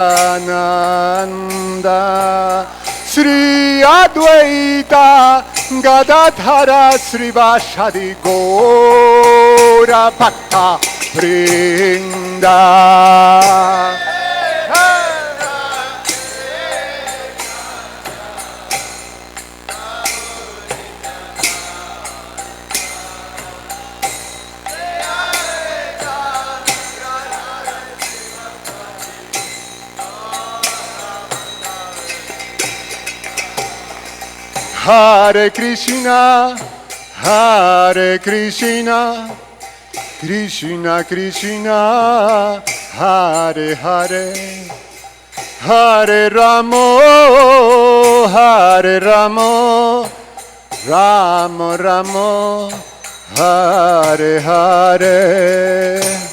Ananda Sri Advaita Gadadhara Srivashadi Gora Bhakta Vrinda. Hare Krishna, Hare Krishna, Krishna Krishna, Hare Hare, Hare Ramo, Hare Ramo, Ramo Ramo, Hare Hare.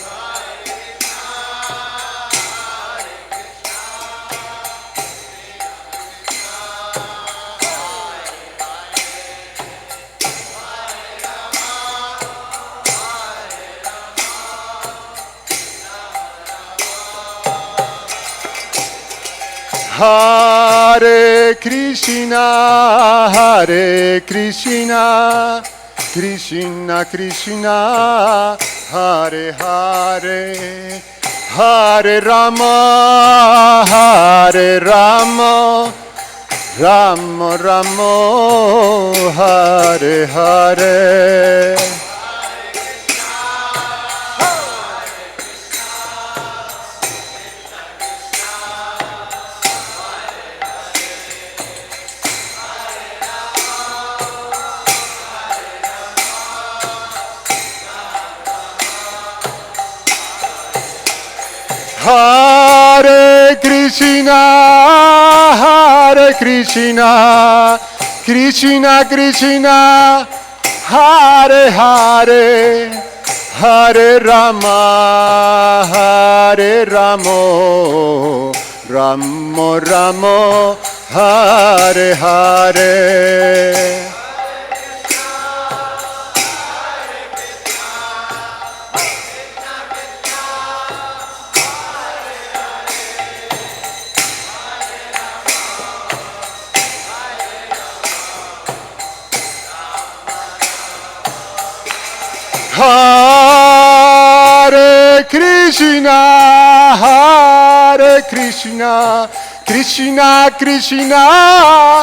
Hare Krishna, Hare Krishna, Krishna Krishna, Hare Hare, Hare Rama, Hare Rama, Rama Rama, Hare Hare. Hare Krishna, Hare Krishna, Krishna Krishna, Hare Hare, Hare Rama, Hare Ramo, Ramo Ramo, Hare Hare. Hare Krishna, Hare Krishna, Krishna Krishna,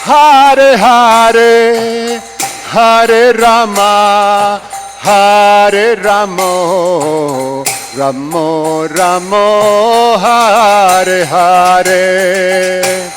Hare Hare, Hare Rama, Hare Ramo, Ramo Ramo, Hare Hare.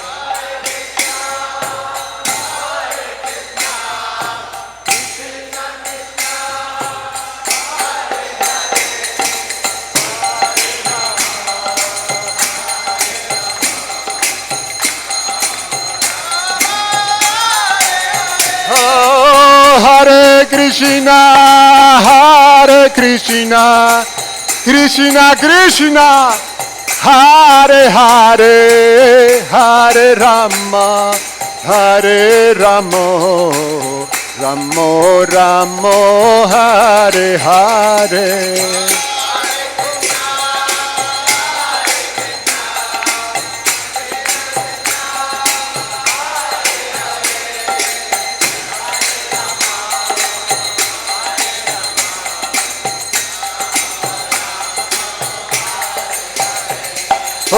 Hare Krishna, Hare Krishna, Krishna Krishna, Hare Hare, Hare Rama, Hare Ramo, Ramo Ramo, Hare Hare.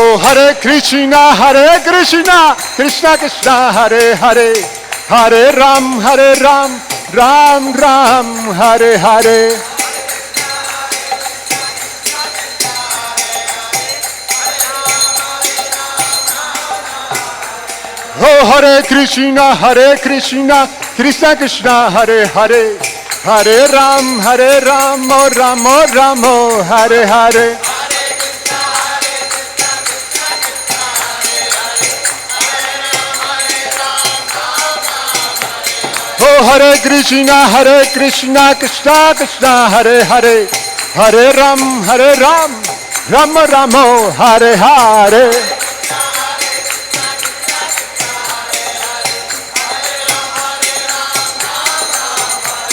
Oh, Hare Krishna, Hare Krishna, Krishna Krishna, Hare Hare, Hare Ram, Ram Ram, Hare Hare. Oh, Hare Krishna, Krishna Krishna, Hare Hare, Hare Ram, oh Ram, oh Hare Hare. Oh, Hare Krishna, Krishna Krishna, Hare Hare, Hare Ram, Ram, oh Hare Hare.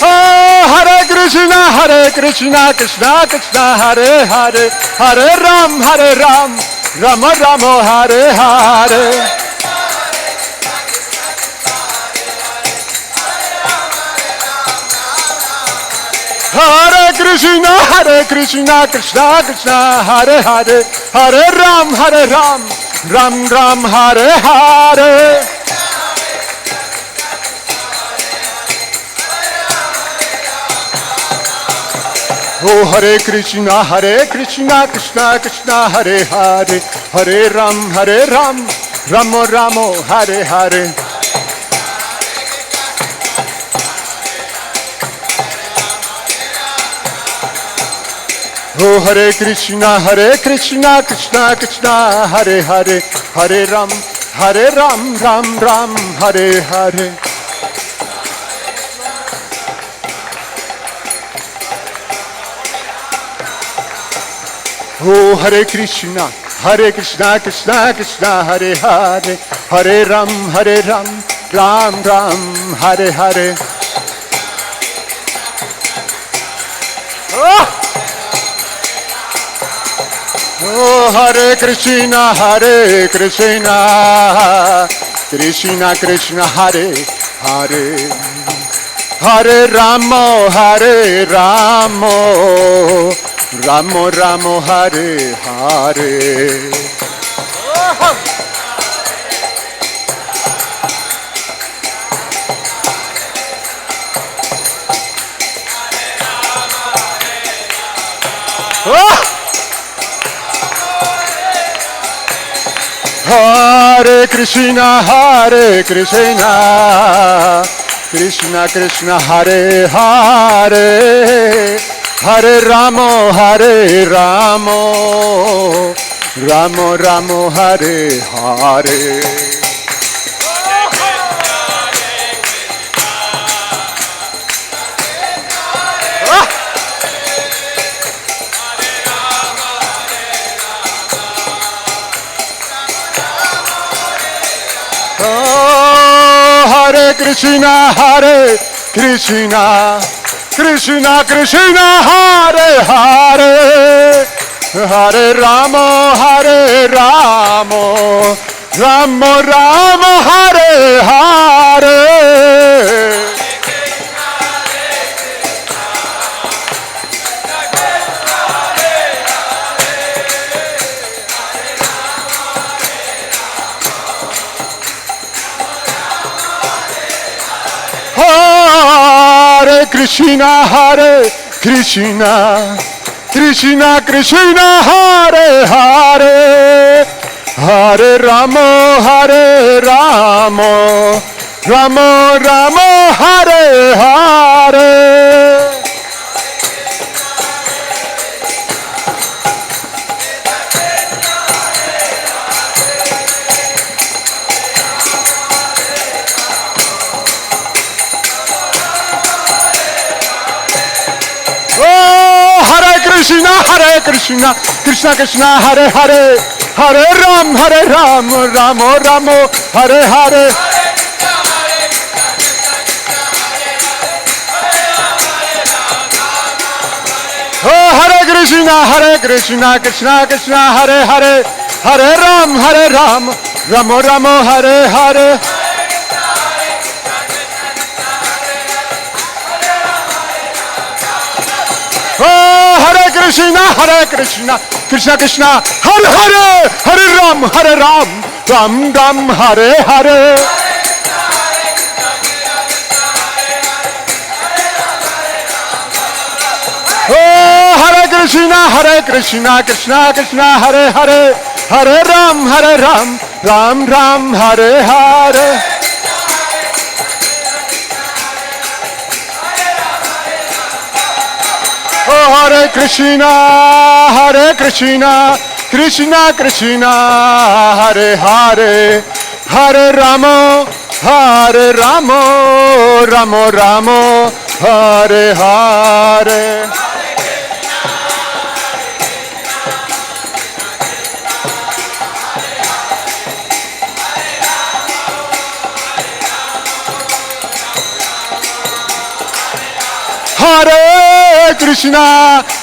Oh, Hare Krishna, Krishna Krishna, Hare Hare, Hare Ram, Rama Rama Hare Hare. Hare Krishna, Krishna Krishna, Hare Hare, Hare Ram, Ram Ram, Hare Hare. Oh Hare Krishna, Krishna Krishna, Hare Hare, Hare Ram, Ramo Ramo, Hare Hare. Oh Hare Krishna, Krishna Krishna, Hare Hare, Hare Ram, Ram Ram, Hare Hare. Oh Hare Krishna, Krishna Krishna, Hare Hare, Hare Ram, Ram Ram, Hare Hare. Oh Hare Krishna, Krishna Krishna, Hare Hare, Hare Ramo, Ramo Ramo, Hare Hare. Hare Krishna, Krishna Krishna, Hare Hare, Hare Ramo, Ramo Ramo, Hare Hare. Hare Krishna, Krishna Krishna, Hare Hare, Hare Ramo, Ramo Ramo, Hare Hare. Hare Krishna, Krishna Krishna, Hare Hare, Hare Ramo, Ramo Ramo, Hare Hare. Krishna Krishna, Hare Hare, Hare Ram, Ramo Ramo, Hare Hare. Oh Hare Krishna, Krishna Krishna, Hare Hare, Hare Ram, Ramo Ramo, Hare Hare. Oh Hare Krishna, Krishna Krishna, Hare Hare, Hare Ram, Ram Ram, Hare Hare. Oh Hare Krishna, Krishna Krishna, Hare Hare, Hare Ram, Ram Ram, Hare Hare. Oh Hare Krishna, Krishna Krishna, Hare Hare, Hare Ramo, Ramo Ramo, Hare Hare.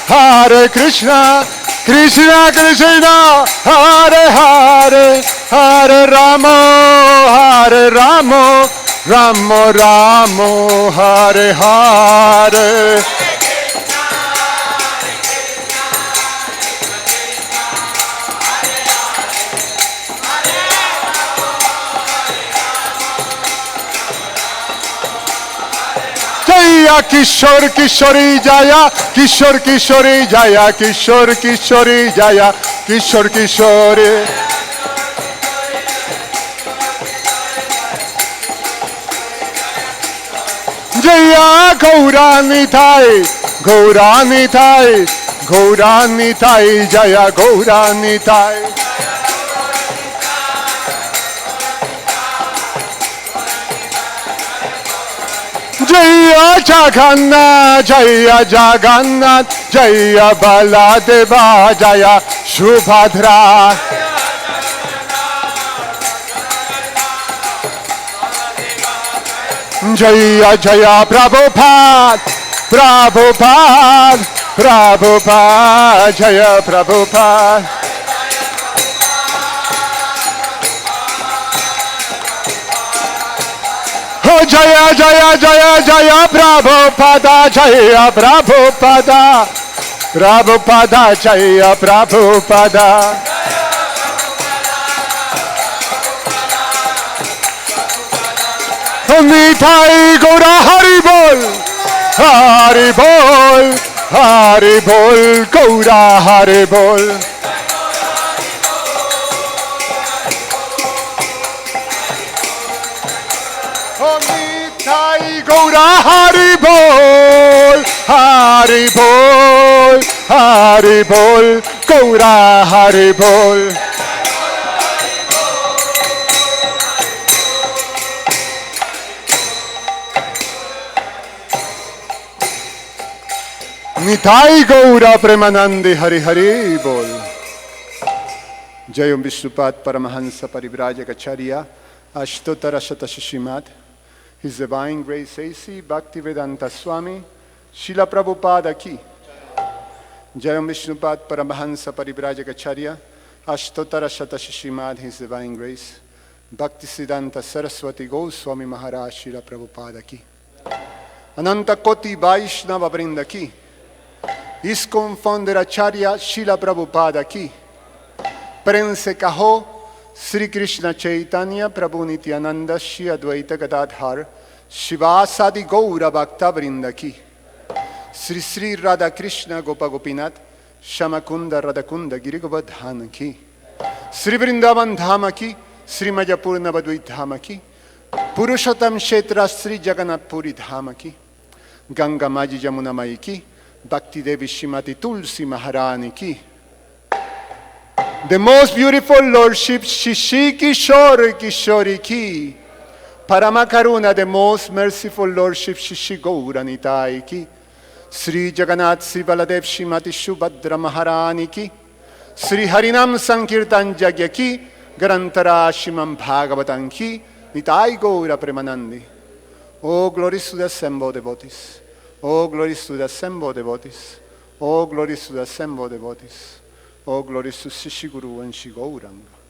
Hare Krishna, Krishna Krishna, Hare Hare, Hare Rama, Hare Rama, Rama Rama, Hare Hare. Jaya Kishore Kishori Jaya, Kishore Kishori Jaya, Kishore Kishori Jaya, Kishore Kishori. Jaya Gaurani Thai, Gaurani Thai, Gaurani Thai, Jaya Gaurani Thai. Jaya Jagannath, Jaya Jagannath, Jaya Baladeva, Jaya Subhadra. Jaya Jaya Prabhupada, Prabhupada, Prabhupada, Jaya Prabhupada. Oh Jaya Jaya Jaya Jaya Prabhupada, Jaya Prabhupada, Prabhupada, Jaya Prabhupada. Nitai Gaura Hari Bol, Hari Bol, Hari Bol, Gaura Hari Bol. Nitai Gaura Hari Bol, Hari Bol, Hari Bol, Gaura Hari Bol. Nitai Gaura Premanande Hari Hari Bol. Jayam Vishnupat Paramahansa Parivrajagacharya Ashtotara Shatashishimat. His Divine Grace A.C. Bhaktivedanta Swami Srila Prabhupada Ki. Jayam Vishnupat Paramahansa Parivrajagacharya Ashtotara Shatashishimat. His Divine Grace Bhaktisiddhanta Saraswati Goswami Maharaj Srila Prabhupada Ki. Ananta Koti Vaishnava Vrinda Ki. Iskon Fonderacharya Srila Prabhupada Ki. Prense Kaho Sri Krishna Caitanya Prabhu Nityananda Shri Advaita Gadadhar Shivasadi Gaura Bhakta Vrinda Ki. Sri Sri Radha Krishna Gopa Gopinath Shamakunda Radhakunda Girigovadhana Ki. Sri Vrindavan Dhama Ki. Sri Majapur Navadvait Dhama Ki. Purushottam Kshetra Sri Jagannath Puri Dhama Ki. Ganga Maji Jamuna Mai Ki. Bhakti Devi Shrimati Tulsi Maharani Ki. The most beautiful Lordship Shishi Kishore Kishori Ki. Paramakaruna, the most merciful Lordship Shishi Gauranitai Ki. Sri Jagannath Sri Baladev Shrimati Shubhadra Maharani Ki. Sri Harinam Sankirtan Jagya Ki. Garantara Shimam Bhagavatam Ki. Nitai Gaura Premanandi. Oh, glories to the assembled devotees. Oh, glories to the assembled devotees. Oh, glories to the assembled devotees. Oh, glories to Shishi Guru and Shri Gauranga.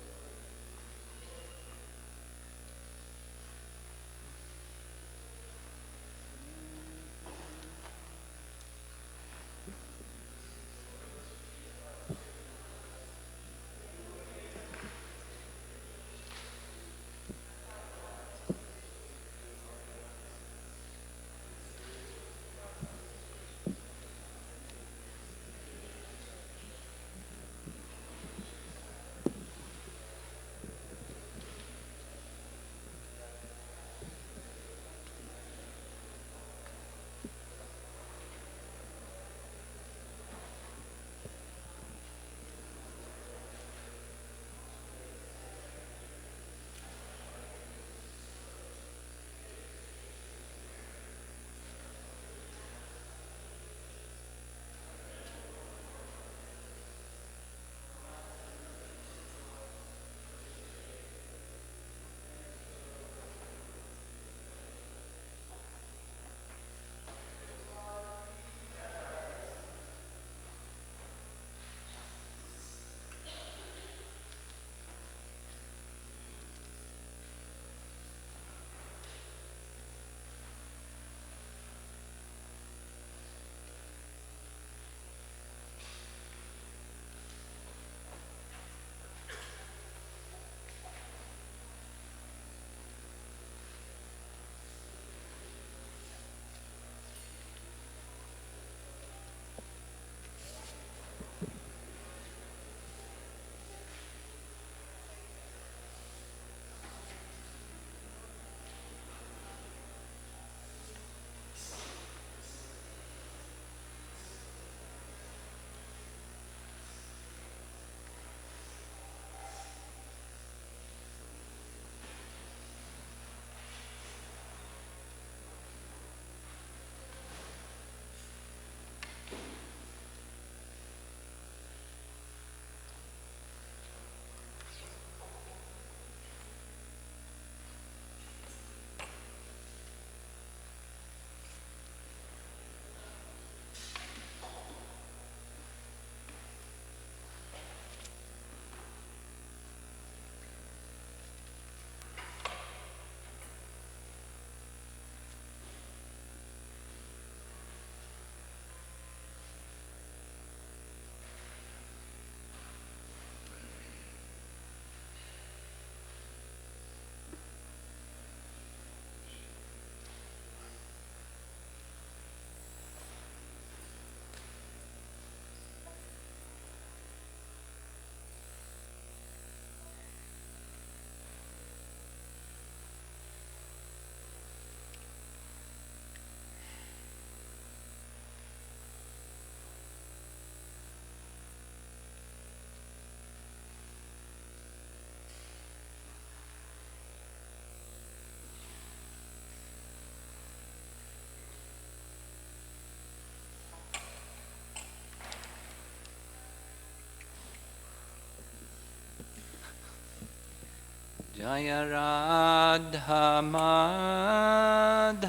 Jaya Radha Madhava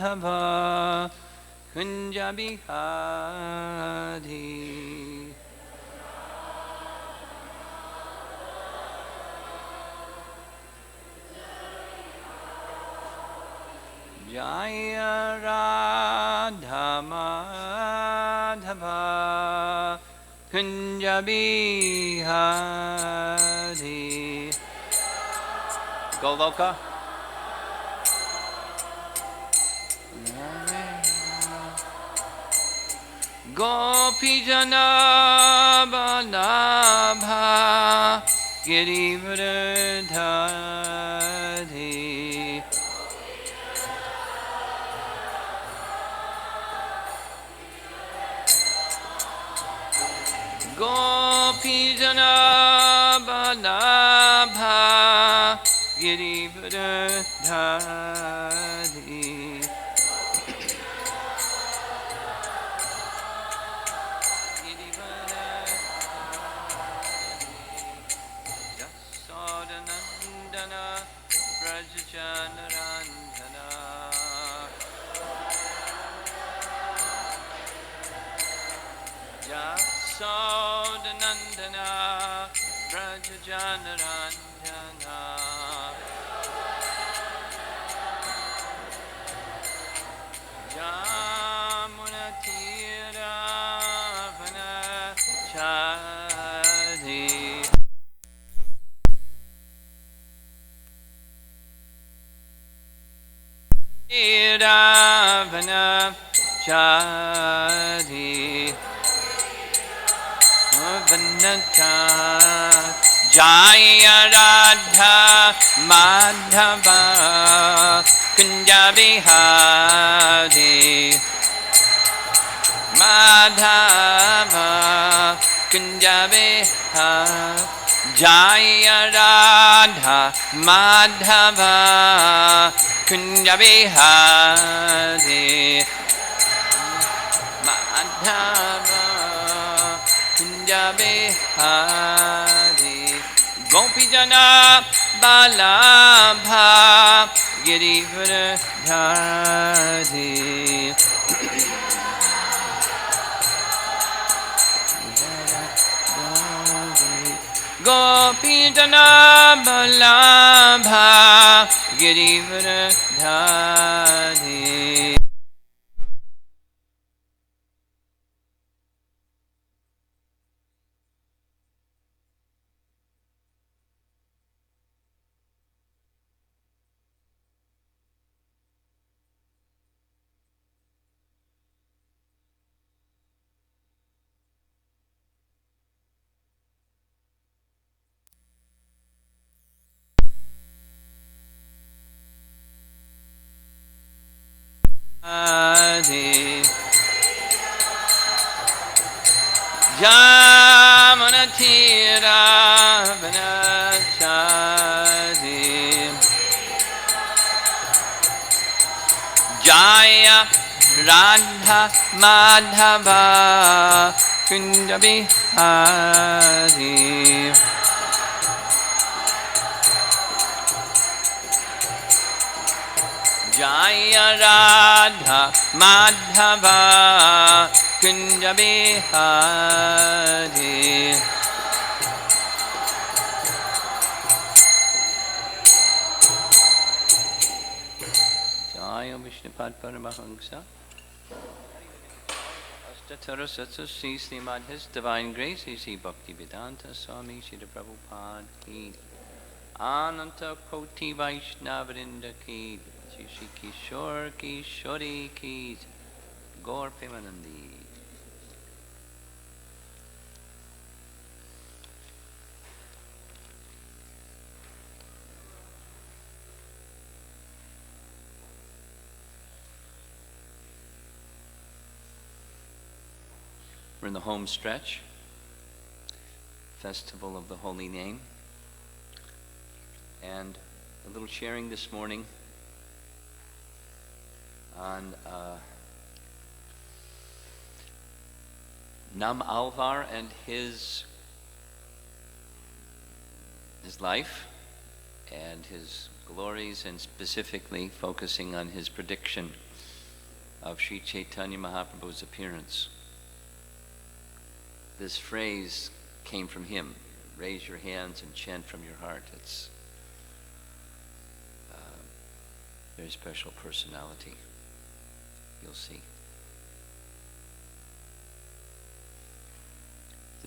Kunja Bihari. Jaya Radha Madhava Kunja Bihari. Goloka. Gopijana Balabha Girivardhari. Gopijana Balabha Girivardhari. Jasodanandana Brajajanaranjana. Jasodanandana Brajajanaranjana. Jamunatira Vanachari. Vanachari. Vanachari. Jaya Radha Madhava Kunja Bihari. Madhava Kunja Bihari. Jaya Radha Madhava Kunja Bihari. Madhava Kunja Bihari. Gopijana Balabha Girivardhari. Gopijana Balabha Girivardhari. Jamunatira Vanachari. Jaya Radha Madhava Kunja Bihari. Jaya Radha Madhava Kunja Bihari. Jaya Vishnupad Paramahamsa Astatara Satsa Sri Srimad His Divine Grace Sri Bhakti Vedanta Swami Sri Prabhupada Ki Ananta Koti Vaishnavarinda Ki Shri Kishore Kishori Ki Gaur Premanandi. We're in the home stretch, Festival of the Holy Name, and a little sharing this morning on Nammalvar and his life, and his glories, and specifically focusing on his prediction of Sri Chaitanya Mahaprabhu's appearance. This phrase came from him, raise your hands and chant from your heart. It's a very special personality, you'll see.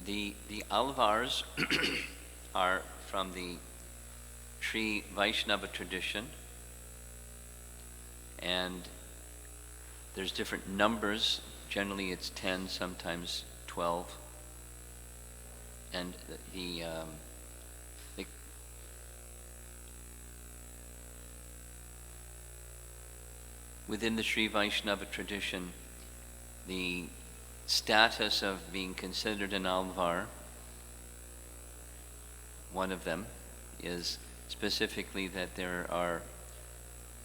The Alvars are from the Sri Vaishnava tradition, and there's different numbers. Generally it's 10, sometimes 12. And within the Sri Vaishnava tradition, the status of being considered an Alvar, one of them is specifically that there are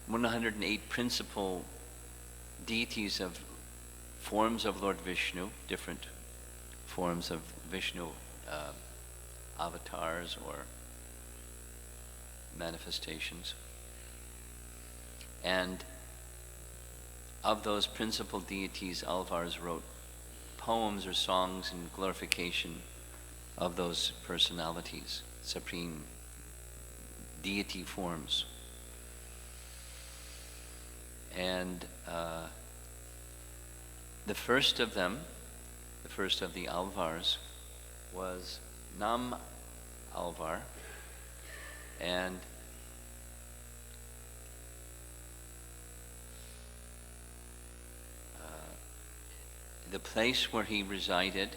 108 principal deities of forms of Lord Vishnu, different forms of Vishnu avatars or manifestations. And of those principal deities, Alvars wrote poems or songs in glorification of those personalities, supreme deity forms. And the first of them, the first of the Alvars, was Nammalvar, and the place where he resided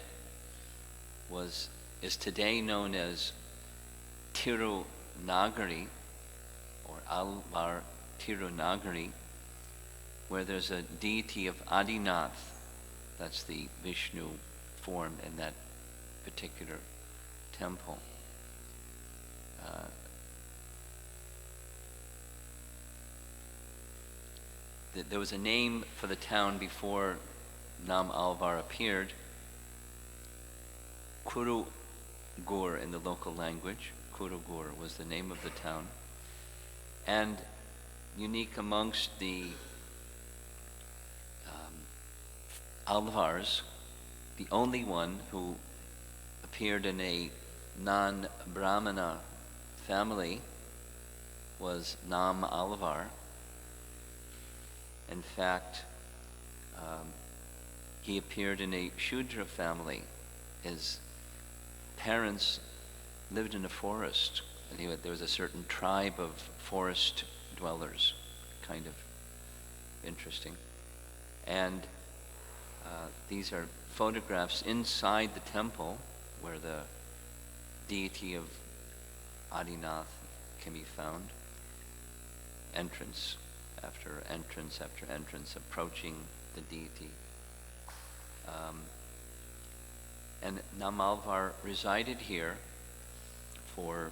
is today known as Tirunagari, or Alvar Tirunagari, where there's a deity of Adinath. That's the Vishnu form in that particular temple. There was a name for the town before Nammalvar appeared, Kurugur in the local language. Kurugur was the name of the town. And unique amongst the Alvars, the only one who appeared in a non-Brahmana family was Nammalvar. In fact, he appeared in a Shudra family. His parents lived in a forest, and there was a certain tribe of forest dwellers, kind of interesting. And these are photographs inside the temple where the deity of Adinath can be found. Entrance after entrance after entrance, approaching the deity. And Nammalvar resided here for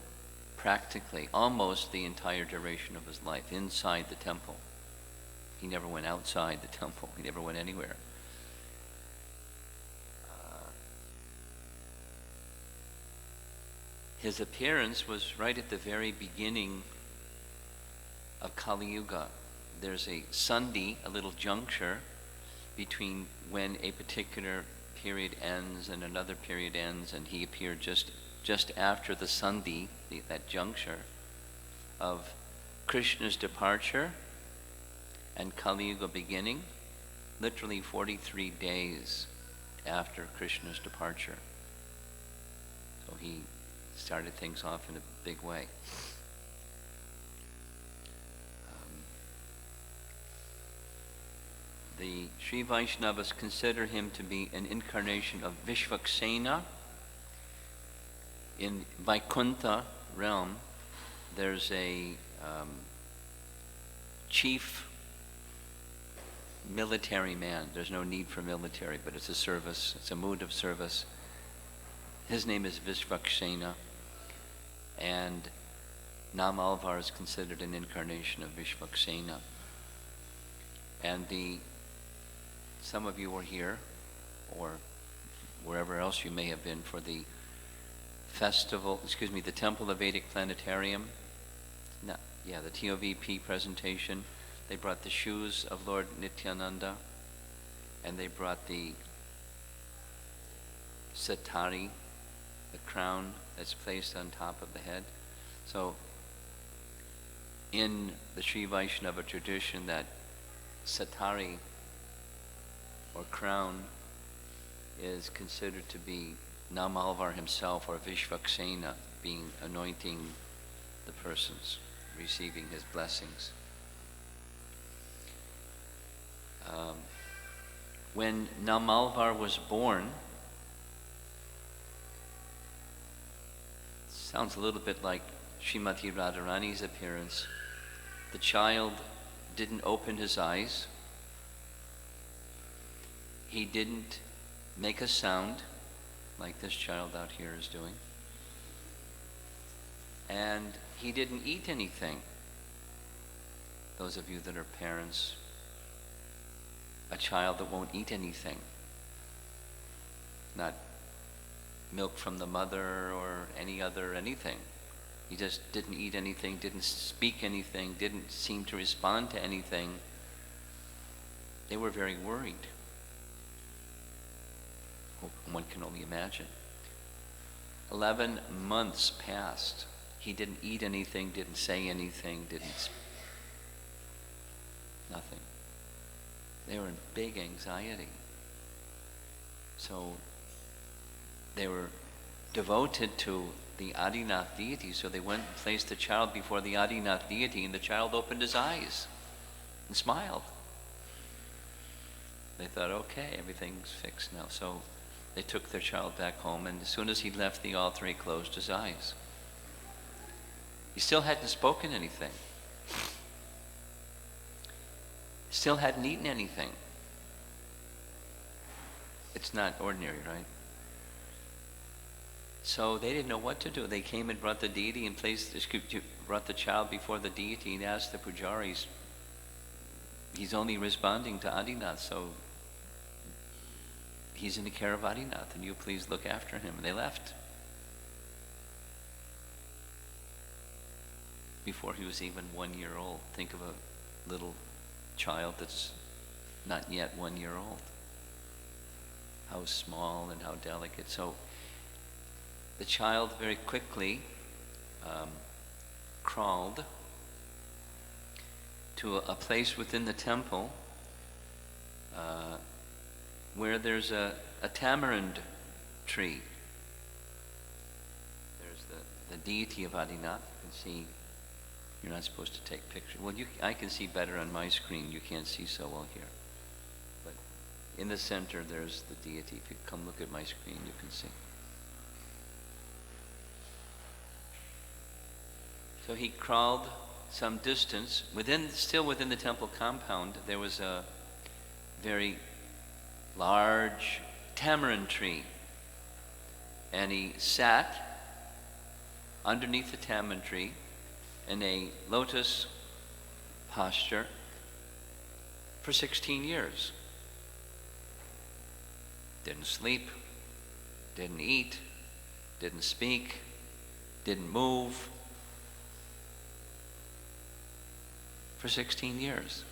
practically almost the entire duration of his life, inside the temple. He never went outside the temple. He never went anywhere. His appearance was right at the very beginning of Kali Yuga. There's a sandhi, a little juncture, between when a particular period ends and another period ends, and he appeared just after the sandhi, that juncture of Krishna's departure and Kali Yuga beginning, literally 43 days after Krishna's departure. So he started things off in a big way. The Sri Vaishnavas consider him to be an incarnation of Vishvaksena. In Vaikuntha realm, there's a chief military man. There's no need for military, but it's a service, it's a mood of service. His name is Vishvaksena, and Nammalvar is considered an incarnation of Vishvaksena. And some of you were here, or wherever else you may have been, for the festival, the Temple of Vedic Planetarium No, yeah, the TOVP presentation. They brought the shoes of Lord Nityananda, and they brought the satari, the crown that's placed on top of the head. So in the Sri Vaishnava tradition, that satari or crown is considered to be Nammalvar himself, or Vishvaksena, being anointing the persons, receiving his blessings. When Nammalvar was born, sounds a little bit like Srimati Radharani's appearance. The child didn't open his eyes. He didn't make a sound like this child out here is doing. And he didn't eat anything. Those of you that are parents, a child that won't eat anything, not milk from the mother or anything. He just didn't eat anything, didn't speak anything, didn't seem to respond to anything. They were very worried. One can only imagine. 11 months passed. He didn't eat anything, didn't say anything, nothing. They were in big anxiety. So they were devoted to the Adinath deity, so they went and placed the child before the Adinath deity, and the child opened his eyes and smiled. They thought, okay, everything's fixed now. So they took their child back home, and as soon as he left the altar, he closed his eyes. He still hadn't spoken anything. Still hadn't eaten anything. It's not ordinary, right? So they didn't know what to do. They came and brought the deity and brought the child before the deity and asked the pujaris, he's only responding to Adinath, so he's in the care of Adinath, and you please look after him. And they left before he was even 1 year old. Think of a little child that's not yet 1 year old. How small and how delicate. So the child very quickly crawled to a place within the temple where there's a tamarind tree. There's the deity of Adinath. You can see, you're not supposed to take pictures. Well, I can see better on my screen. You can't see so well here. But in the center, there's the deity. If you come look at my screen, you can see. So he crawled some distance. Still within the temple compound, there was a very large tamarind tree. And he sat underneath the tamarind tree in a lotus posture for 16 years. Didn't sleep, didn't eat, didn't speak, didn't move. For 16 years.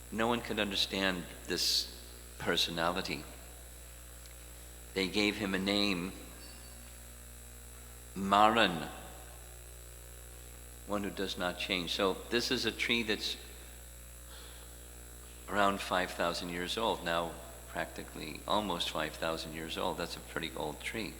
No one could understand this personality. They gave him a name, Maran, one who does not change. So this is a tree that's around 5,000 years old, now practically almost 5,000 years old. That's a pretty old tree.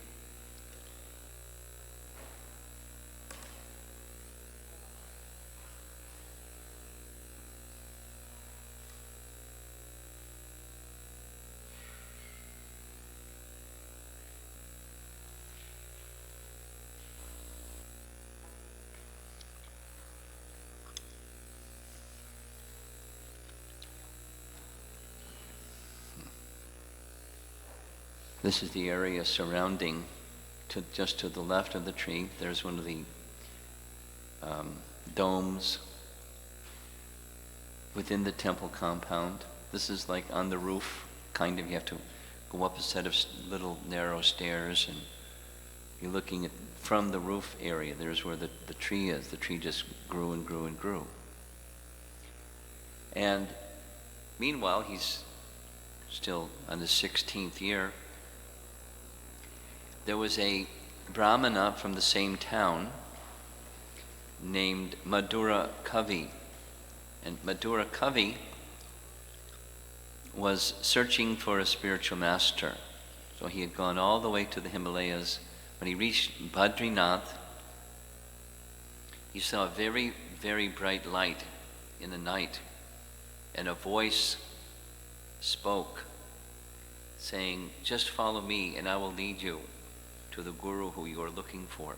This is the area surrounding, just to the left of the tree. There's one of the domes within the temple compound. This is like on the roof, kind of. You have to go up a set of little narrow stairs, and you're looking at from the roof area. There's where the tree is. The tree just grew and grew and grew. And meanwhile, he's still on his 16th year. There was a Brahmana from the same town named Madhura Kavi. And Madhura Kavi was searching for a spiritual master. So he had gone all the way to the Himalayas. When he reached Badrinath, he saw a very, very bright light in the night, and a voice spoke, saying, "Just follow me and I will lead you to the guru who you are looking for."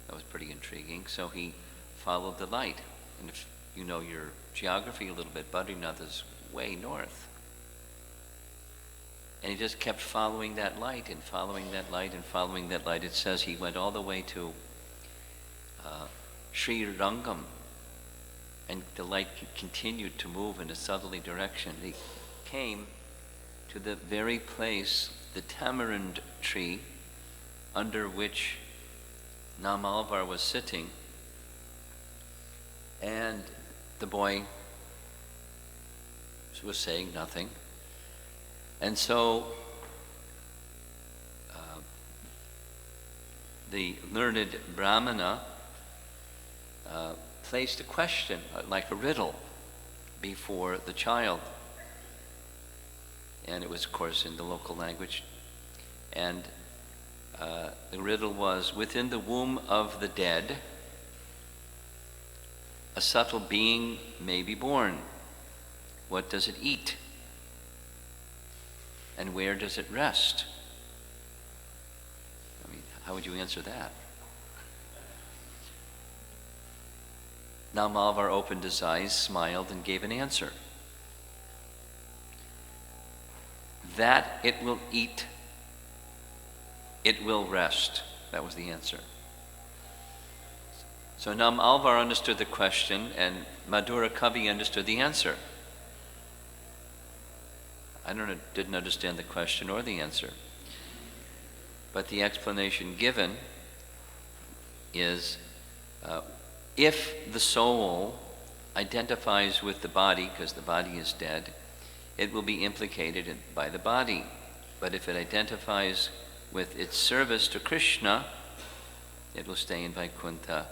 That was pretty intriguing. So he followed the light. And if you know your geography a little bit, Badrinath is way north. And he just kept following that light and following that light and following that light. It says he went all the way to Sri Rangam, and the light continued to move in a southerly direction. He came to the very place, the tamarind tree, under which Nammalvar was sitting, and the boy was saying nothing. And so the learned Brahmana placed a question, like a riddle, before the child. And it was, of course, in the local language. And the riddle was, within the womb of the dead, a subtle being may be born. What does it eat? And where does it rest? I mean, how would you answer that? Nammalvar opened his eyes, smiled, and gave an answer. That it will eat, it will rest. That was the answer. So Nammalvar understood the question, and Madhura Kavi understood the answer. I didn't understand the question or the answer. But the explanation given is, if the soul identifies with the body, because the body is dead, it will be implicated by the body. But if it identifies with its service to Krishna, it will stay in Vaikuntha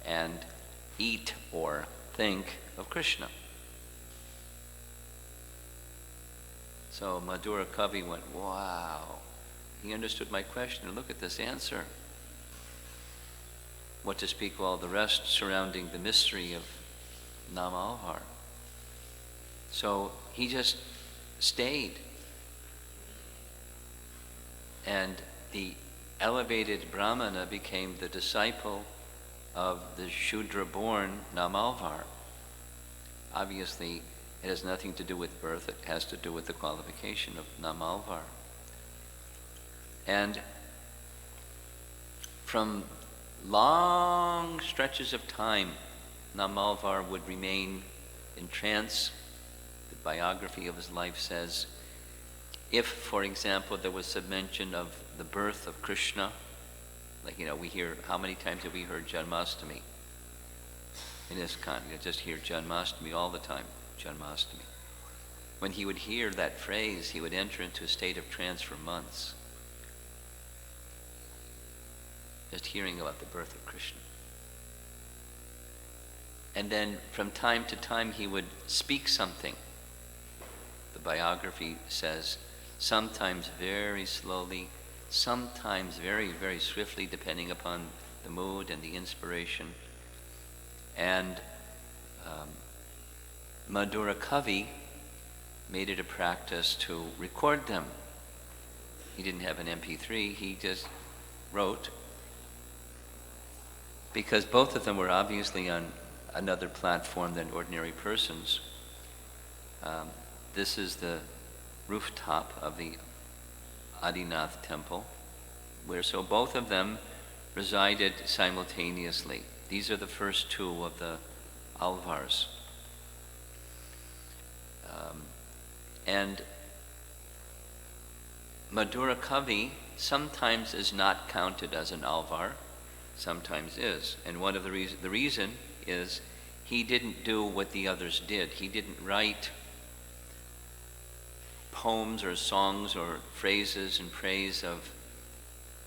and eat or think of Krishna. So Madhura Kavi went, wow, he understood my question, and look at this answer. What to speak of all the rest surrounding the mystery of Nammalvar. So he just stayed. And the elevated Brahmana became the disciple of the Shudra-born Nammalvar. Obviously, it has nothing to do with birth, it has to do with the qualification of Nammalvar. And from long stretches of time, Nammalvar would remain in trance. The biography of his life says, if, for example, there was some mention of the birth of Krishna, like, we hear, how many times have we heard Janmashtami? In ISKCON, you just hear Janmashtami all the time, Janmashtami. When he would hear that phrase, he would enter into a state of trance for months, just hearing about the birth of Krishna. And then from time to time he would speak something. The biography says, sometimes very slowly, sometimes very, very swiftly, depending upon the mood and the inspiration. And Madhura Kavi made it a practice to record them. He didn't have an MP3, he just wrote, because both of them were obviously on another platform than ordinary persons. This is the rooftop of the Adinath temple, where so both of them resided simultaneously. These are the first two of the Alvars. And Madhura Kavi sometimes is not counted as an Alvar, sometimes is. And one of the reason is he didn't do what the others did. He didn't write poems or songs or phrases in praise of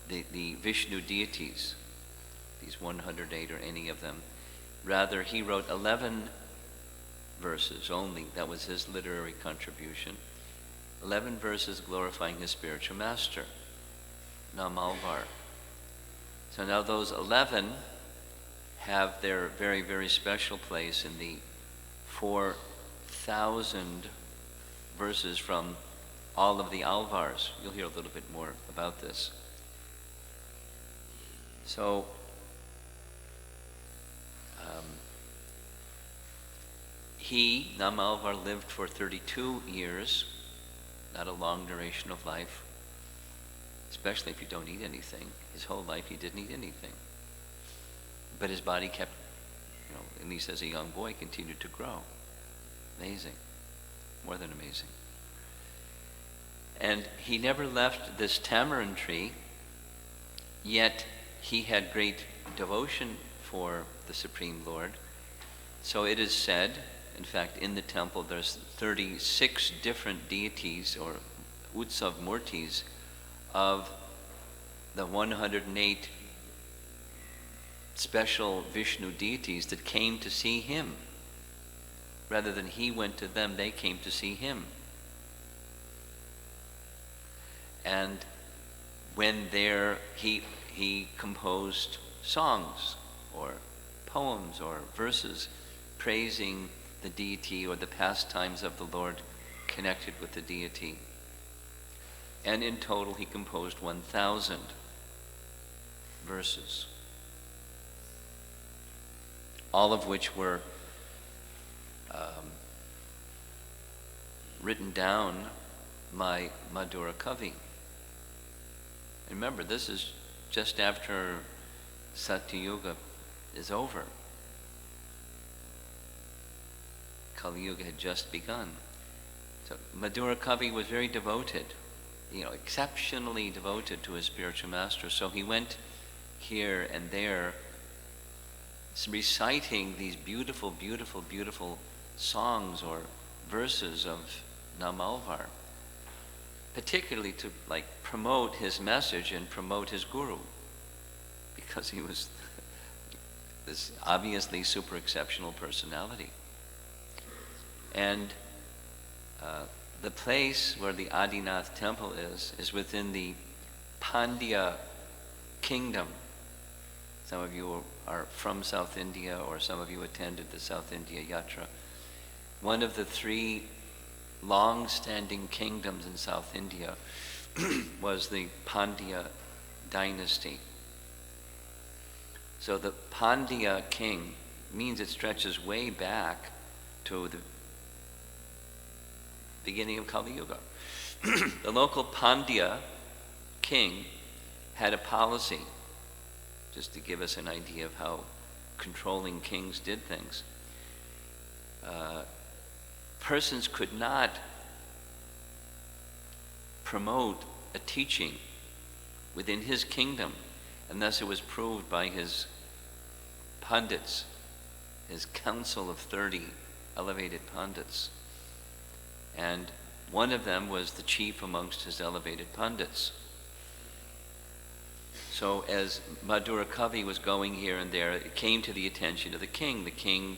the Vishnu deities, these 108 or any of them. Rather, he wrote 11 verses only. That was his literary contribution. 11 verses glorifying his spiritual master, Nammalvar. So now those 11 have their very, very special place in the 4,000 verses from all of the Alvars. You'll hear a little bit more about this. So, Nammalvar, lived for 32 years, not a long duration of life, especially if you don't eat anything. His whole life he didn't eat anything. But his body kept, at least as a young boy, continued to grow. Amazing. More than amazing. And he never left this tamarind tree, yet he had great devotion for the Supreme Lord. So it is said, in fact, in the temple there's 36 different deities or Utsav Murtis of the 108 special Vishnu deities that came to see him. Rather than he went to them, they came to see him. And when there, he composed songs or poems or verses praising the deity or the pastimes of the Lord connected with the deity. And in total he composed 1,000 verses, all of which were written down by Madhura Kavi. Remember, this is just after Satyuga is over. Kali Yuga had just begun. So Madhura Kavi was very devoted, exceptionally devoted to his spiritual master. So he went here and there reciting these beautiful, beautiful, beautiful songs or verses of Nammalvar, particularly to promote his message and promote his guru, because he was this obviously super exceptional personality. And the place where the Adinath temple is within the Pandya kingdom. Some of you are from South India, or some of you attended the South India Yatra. One of the 3 long-standing kingdoms in South India was the Pandya dynasty. So the Pandya king means it stretches way back to the beginning of Kali Yuga. The local Pandya king had a policy, just to give us an idea of how controlling kings did things. Persons could not promote a teaching within his kingdom unless it was proved by his pundits, his council of 30 elevated pundits. And one of them was the chief amongst his elevated pundits. So as Madhura Kavi was going here and there, it came to the attention of the king. The king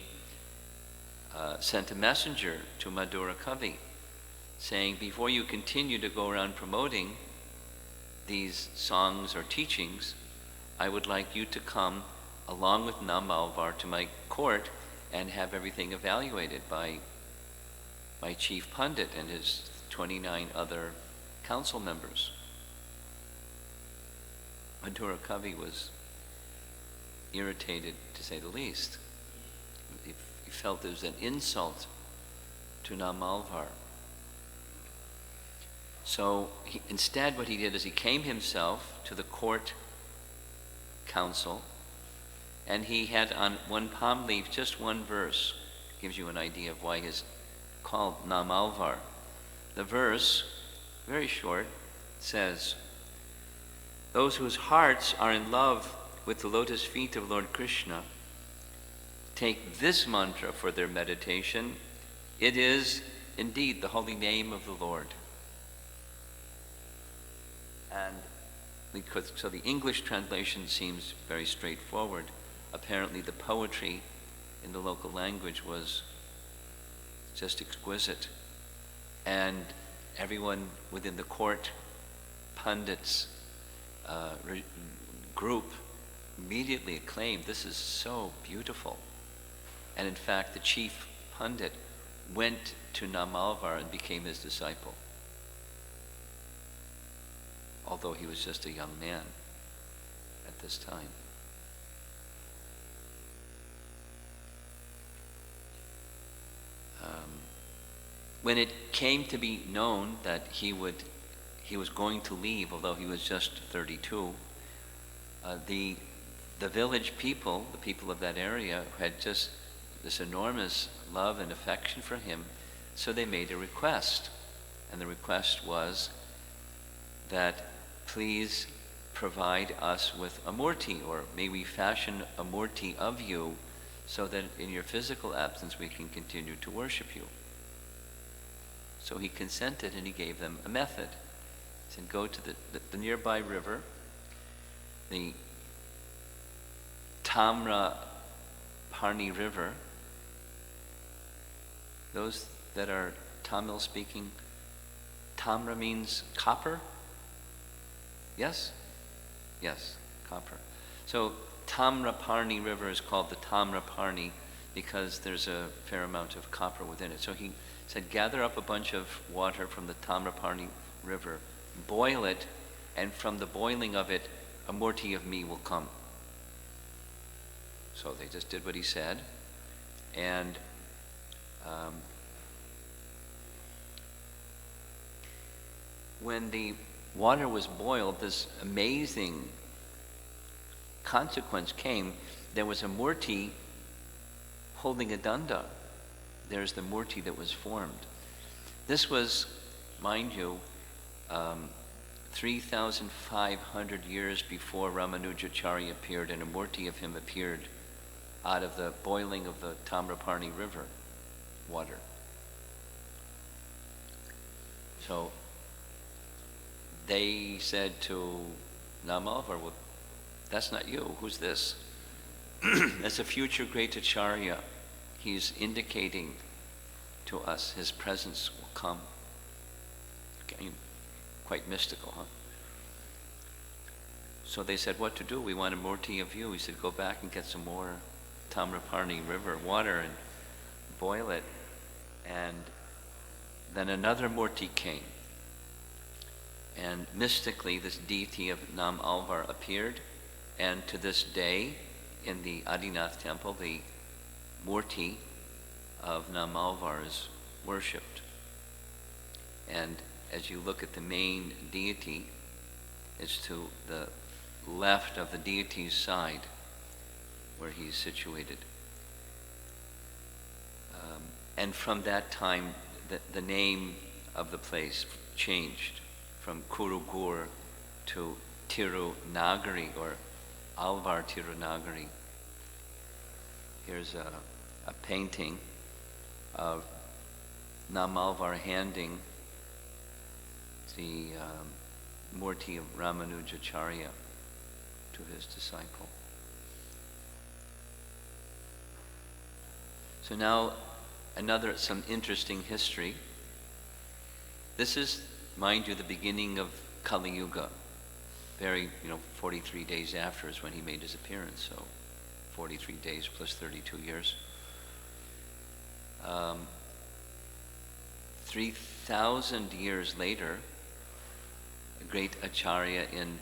sent a messenger to Madhura Kavi saying, before you continue to go around promoting these songs or teachings, I would like you to come along with Nammalvar to my court and have everything evaluated by my chief pundit and his 29 other council members. Madhura Kavi was irritated, to say the least. He felt it was an insult to Nammalvar. So instead what he did is he came himself to the court council, and he had on one palm leaf just one verse. Gives you an idea of why he's called Nammalvar. The verse, very short, says, Those whose hearts are in love with the lotus feet of Lord Krishna take this mantra for their meditation. It is indeed the holy name of the Lord. And so the English translation seems very straightforward. Apparently the poetry in the local language was just exquisite. And everyone within the court, pundits, group, immediately acclaimed, "This is so beautiful." And in fact, the chief pundit went to Nammalvar and became his disciple, although he was just a young man at this time. When it came to be known that he was going to leave, although he was just 32, the village people, the people of that area, had just this enormous love and affection for him, so they made a request. And the request was that please provide us with a murti, or may we fashion a murti of you so that in your physical absence we can continue to worship you. So he consented, and he gave them a method. He said, go to the nearby river, the Tamraparni River. Those that are Tamil speaking, Tamra means copper? Yes? Yes, copper. So Tamraparni River is called the Tamraparni because there's a fair amount of copper within it. So he said, gather up a bunch of water from the Tamraparni River, boil it, and from the boiling of it, a murti of me will come. So they just did what he said, and when the water was boiled, this amazing consequence came. There was a murti holding a danda. There's the murti that was formed. This was, mind you, 3,500 years before Ramanujacharya appeared, and a murti of him appeared out of the boiling of the Tamraparni River water. So they said to Nammalvar, well, that's not you, who's this? That's a future great Acharya. He's indicating to us his presence will come. Okay. Quite mystical, huh? So they said, what to do? We want a murti of you. He said, go back and get some more Tamraparni River water and boil it. And then another murti came. And mystically, this deity of Nammalvar appeared. And to this day, in the Adinath temple, the murti of Nammalvar is worshipped. And as you look at the main deity, it's to the left of the deity's side where he's situated. And from that time, the name of the place changed from Kurugur to Tirunagari, or Alvar Tirunagari. Here's a painting of Nammalvar handing the murti of Ramanujacharya to his disciple. So now some interesting history. This is, mind you, the beginning of Kali Yuga. 43 days after is when he made his appearance, so 43 days plus 32 years. 3,000 years later, a great Acharya in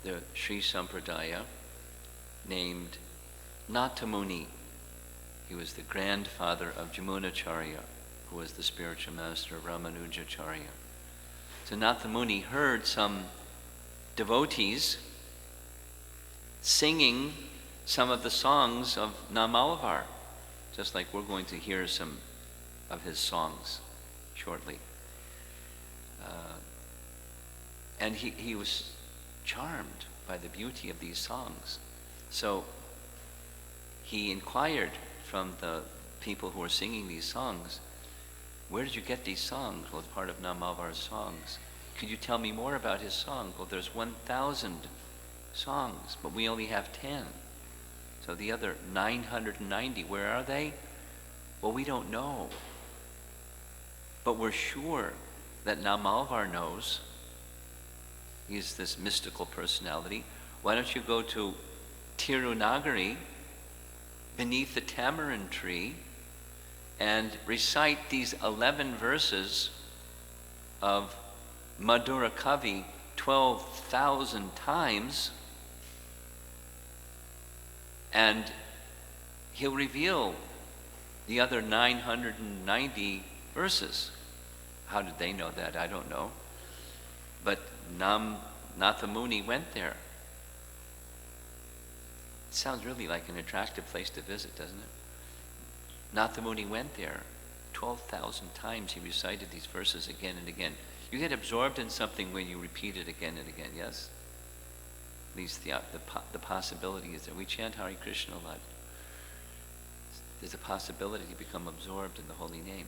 the Sri Sampradaya named Natamuni. He was the grandfather of Jamunacharya, who was the spiritual master of Ramanujacharya. So Natamuni heard some devotees singing some of the songs of Nammalvar, just like we're going to hear some of his songs shortly. And he was charmed by the beauty of these songs. So he inquired from the people who were singing these songs, where did you get these songs? Well, it's part of Nammalvar's songs. Could you tell me more about his songs? Well, there's 1,000 songs, but we only have 10. So the other 990, where are they? Well, we don't know. But we're sure that Nammalvar knows. He's this mystical personality. Why don't you go to Tirunagari, beneath the tamarind tree, and recite these 11 verses of Madhura Kavi 12,000 times, and he'll reveal the other 990 verses. How did they know that? I don't know. But Nathamuni went there. It sounds really like an attractive place to visit, doesn't it? Nathamuni went there. 12,000 times he recited these verses again and again. You get absorbed in something when you repeat it again and again, yes? At least the possibility is that we chant Hare Krishna a lot. There's a possibility to become absorbed in the holy name.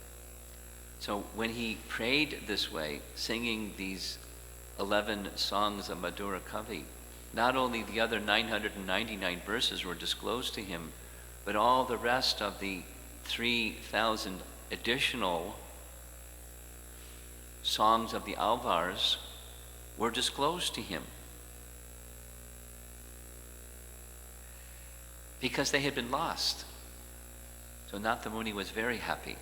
So when he prayed this way, singing these 11 songs of Madhura Kavi, not only the other 999 verses were disclosed to him, but all the rest of the 3,000 additional songs of the Alvars were disclosed to him. Because they had been lost. So Nathamuni was very happy,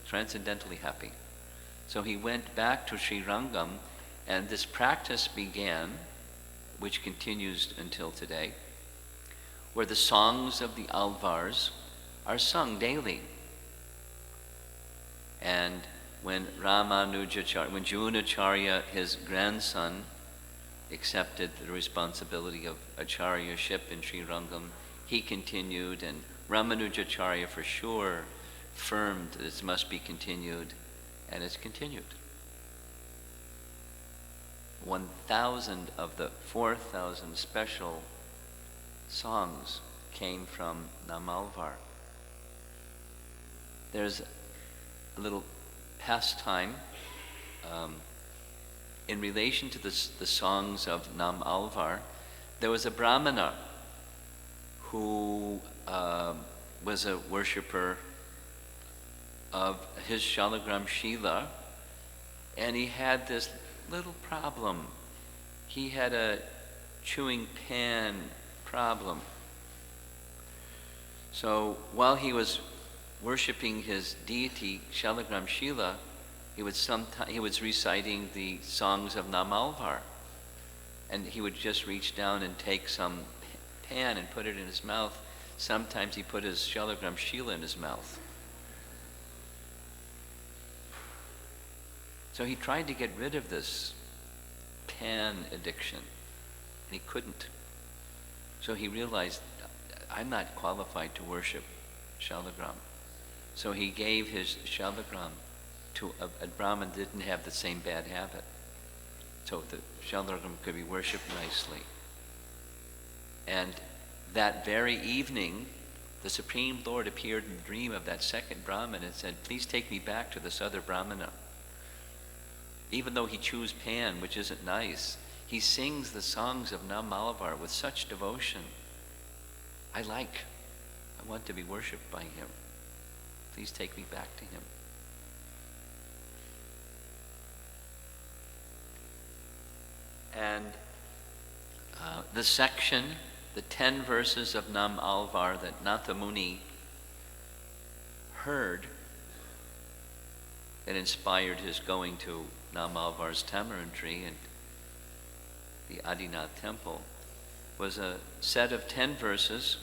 transcendently happy. So he went back to Srirangam, and this practice began, which continues until today, where the songs of the Alvars are sung daily. And when when Junacharya, his grandson, accepted the responsibility of acharyaship in Srirangam, he continued, and Ramanujacharya for sure affirmed that this must be continued, and it's continued. 1,000 of the 4,000 special songs came from Nammalvar. There's a little pastime in relation to the songs of Nammalvar. There was a Brahmana who was a worshipper of his Shalagram Shila, and he had this little problem. He had a chewing pan problem. So while he was worshiping his deity Shalagram Shila, he was reciting the songs of Nammalvar, and he would just reach down and take some pan and put it in his mouth. Sometimes he put his Shalagram Shila in his mouth. So he tried to get rid of this pan addiction, and he couldn't. So he realized, I'm not qualified to worship Shalagram. So he gave his Shalagram to a Brahmin that didn't have the same bad habit. So the Shalagram could be worshipped nicely. And that very evening, the Supreme Lord appeared in the dream of that second Brahmin and said, please take me back to this other Brahmana. Even though he chews pan, which isn't nice, he sings the songs of Nammalvar with such devotion. I want to be worshipped by him. Please take me back to him. And the section, the 10 verses of Nammalvar that Nathamuni heard that inspired his going to Nammalvar's tamarind tree and the Adinath temple was a set of 10 verses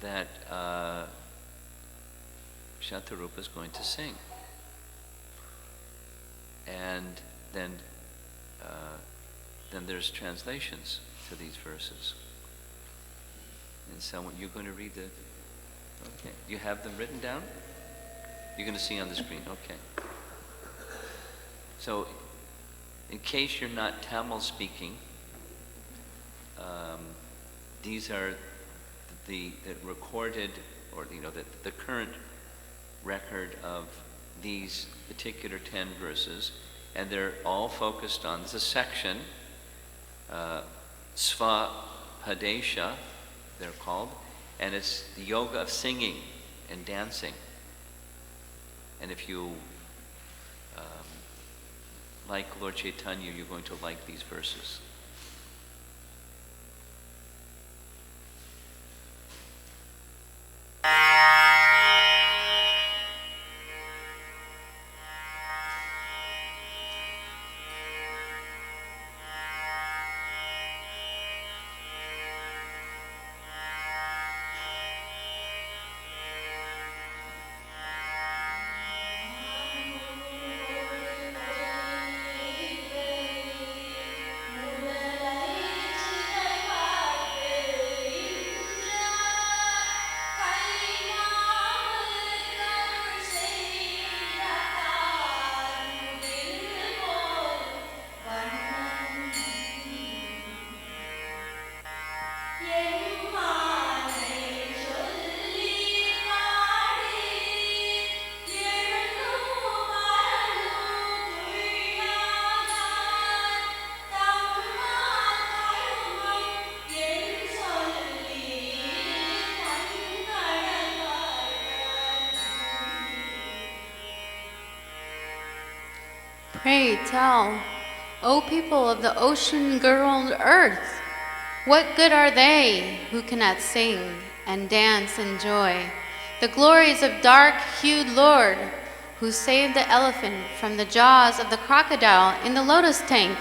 that Shatarupa is going to sing. And then there's translations to these verses. And so you're going to read okay. You have them written down? You're going to see on the screen, okay. So, in case you're not Tamil speaking, these are the recorded, or the current record of these particular 10 verses, and they're all focused on this section, Svapadesha, they're called, and it's the yoga of singing and dancing. And if you like Lord Chaitanya, you're going to like these verses. Pray tell, O people of the ocean-girdled earth, what good are they who cannot sing and dance in joy? The glories of dark-hued Lord, who saved the elephant from the jaws of the crocodile in the lotus tank.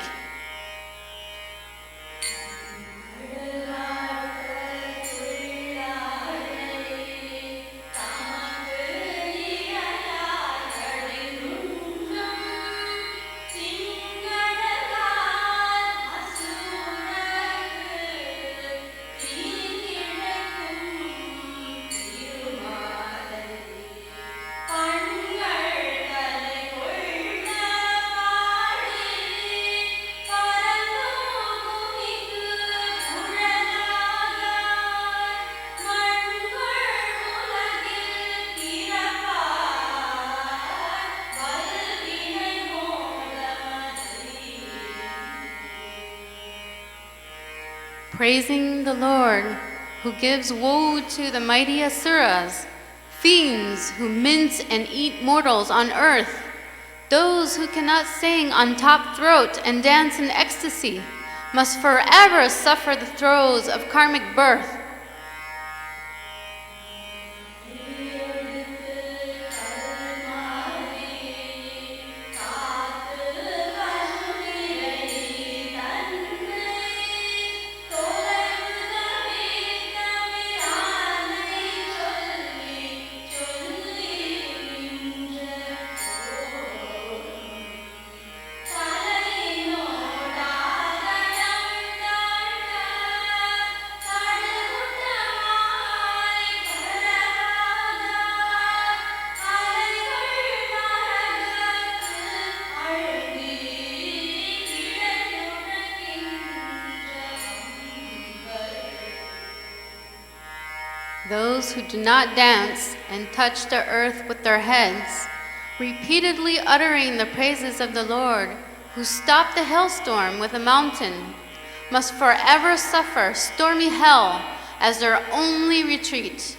Praising the Lord, who gives woe to the mighty asuras, fiends who mince and eat mortals on earth, those who cannot sing on top throat and dance in ecstasy, must forever suffer the throes of karmic birth. Those who do not dance and touch the earth with their heads, repeatedly uttering the praises of the Lord, who stopped the hailstorm with a mountain, must forever suffer stormy hell as their only retreat.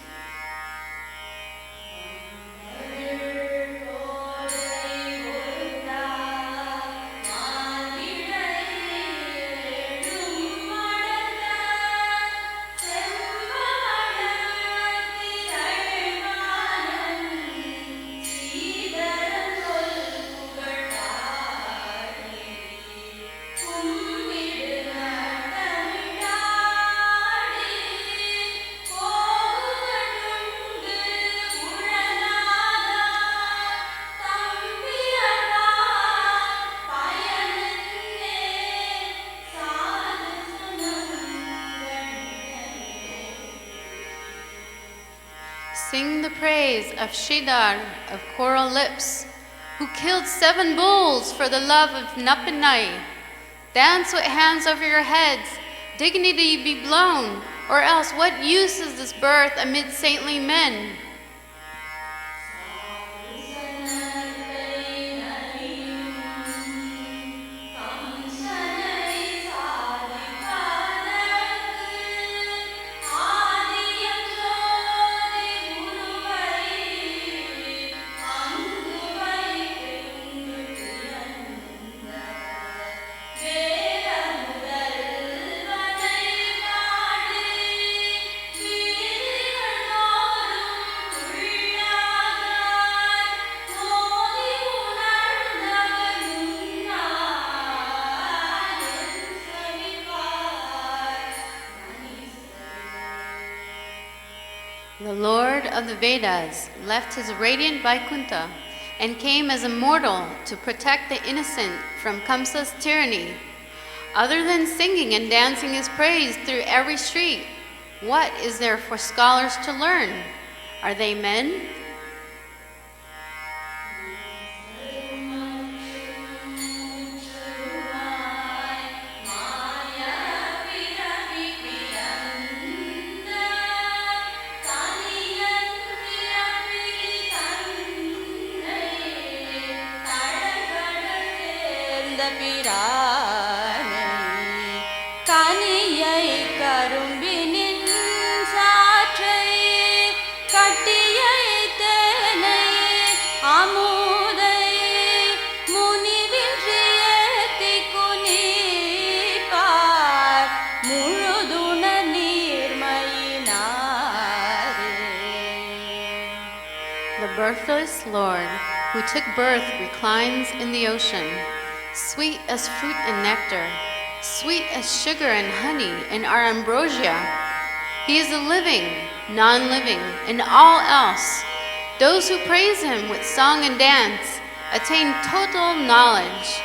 Sing the praise of Shedar of coral lips, who killed 7 bulls for the love of Napinai. Dance with hands over your heads, Dignity be blown, or else what use is this birth amid saintly men? The Lord of the Vedas left his radiant Vaikuntha and came as a mortal to protect the innocent from Kamsa's tyranny. Other than singing and dancing his praise through every street, what is there for scholars to learn? Are they men? The birthless Lord who took birth reclines in the ocean, sweet as fruit and nectar, sweet as sugar and honey and our ambrosia. He is the living, non-living, and all else. Those who praise him with song and dance attain total knowledge.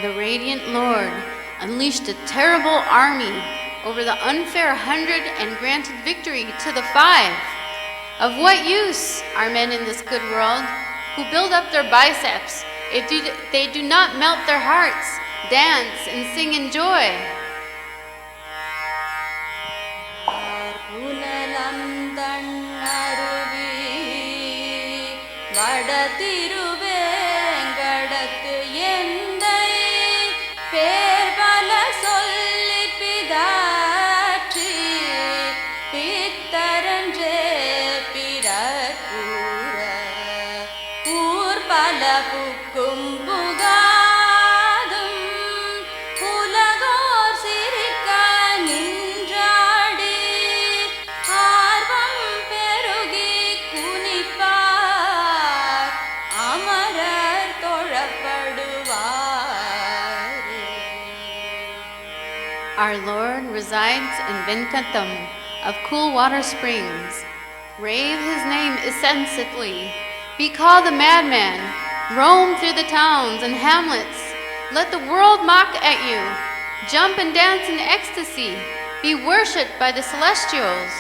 The radiant Lord unleashed a terrible army over the unfair 100 and granted victory to the 5. Of what use are men in this good world who build up their biceps if they do not melt their hearts, dance, and sing in joy? Our Lord resides in Venkatam of cool water springs. Rave his name insensately. Be called a madman. Roam through the towns and hamlets. Let the world mock at you. Jump and dance in ecstasy. Be worshipped by the celestials.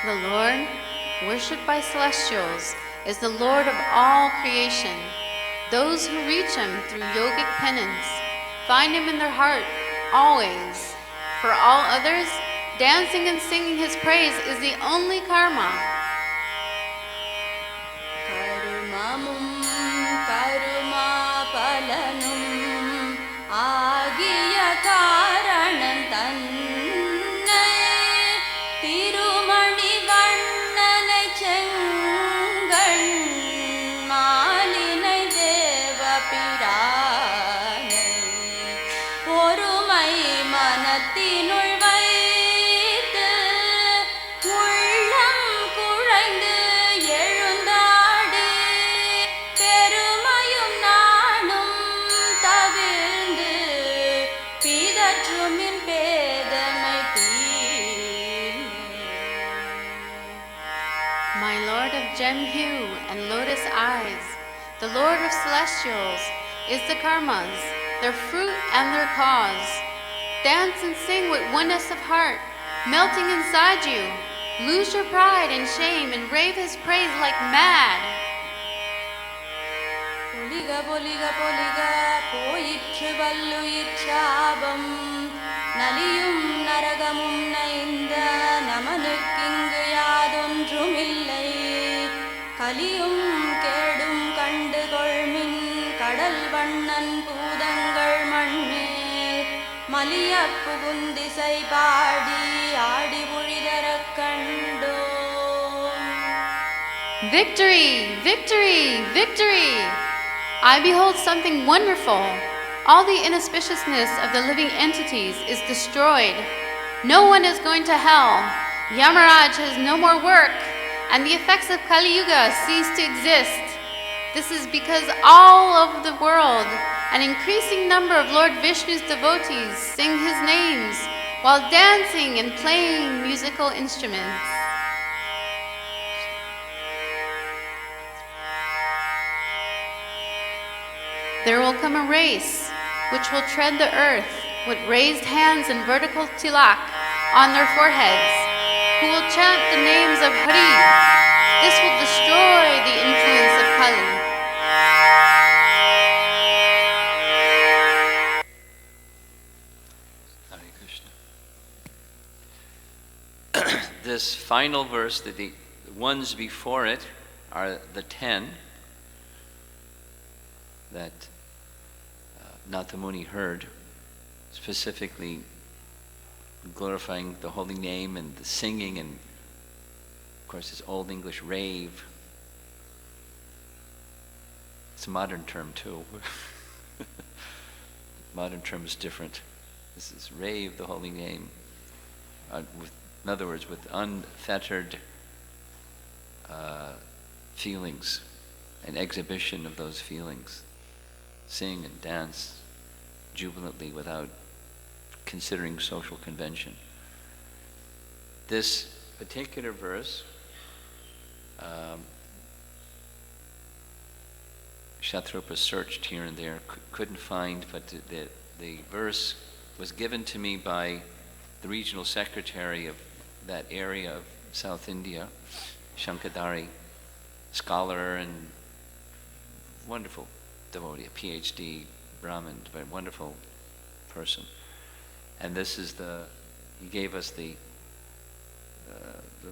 The Lord, worshipped by celestials, is the Lord of all creation. Those who reach him through yogic penance find him in their heart always. For all others, dancing and singing his praise is the only karma. Karumamum karuma palanum agiya karanam thannai tirumani vannanai chengan malinai deva piranai porumai manathinuள் வைத்து உள்ளம் குழைந்து எழுந்தாடி பெருமையும் நானும் தவிர்ந்து பிதற்றுமின் பேதமை தீர்ந்தேன். My Lord of gem hue and lotus eyes, the Lord of celestials, is the karmas, their fruit and their cause. Dance and sing with oneness of heart, melting inside you. Lose your pride and shame and rave his praise like mad. பொலிக பொலிக பொலிக போயிற்று வல்லுயிர் சாபம் நலியும் நரகமும் நைந்த நமனுக்கிங்கு யாதொன்றுமில்லை கலியும் கேடும் கண்டு கொள்மின் கடல் வண்ணன் பூதங்கள் மண்மேல் மலிய புகுந்திசை பாடி ஆடி பொழிதரக் கண்டோம். Victory! Victory! Victory! I behold something wonderful. All the inauspiciousness of the living entities is destroyed. No one is going to hell. Yamaraj has no more work, and the effects of Kali Yuga cease to exist. This is because all over the world, an increasing number of Lord Vishnu's devotees sing his names while dancing and playing musical instruments. There will come a race which will tread the earth with raised hands and vertical tilak on their foreheads, who will chant the names of Hari. This will destroy the influence of Kali. Hare Krishna. This final verse, the ones before it are the 10 that Nathamuni heard, specifically glorifying the holy name and the singing and, of course, this Old English rave. It's a modern term too. Modern term is different. This is rave the holy name. In other words, with unfettered feelings, an exhibition of those feelings. Sing and dance jubilantly without considering social convention. This particular verse, Shatrupa searched here and there, couldn't find, but the verse was given to me by the regional secretary of that area of South India, Shankadari, scholar and wonderful devotee, a PhD Brahmin, very wonderful person. And this is he gave us the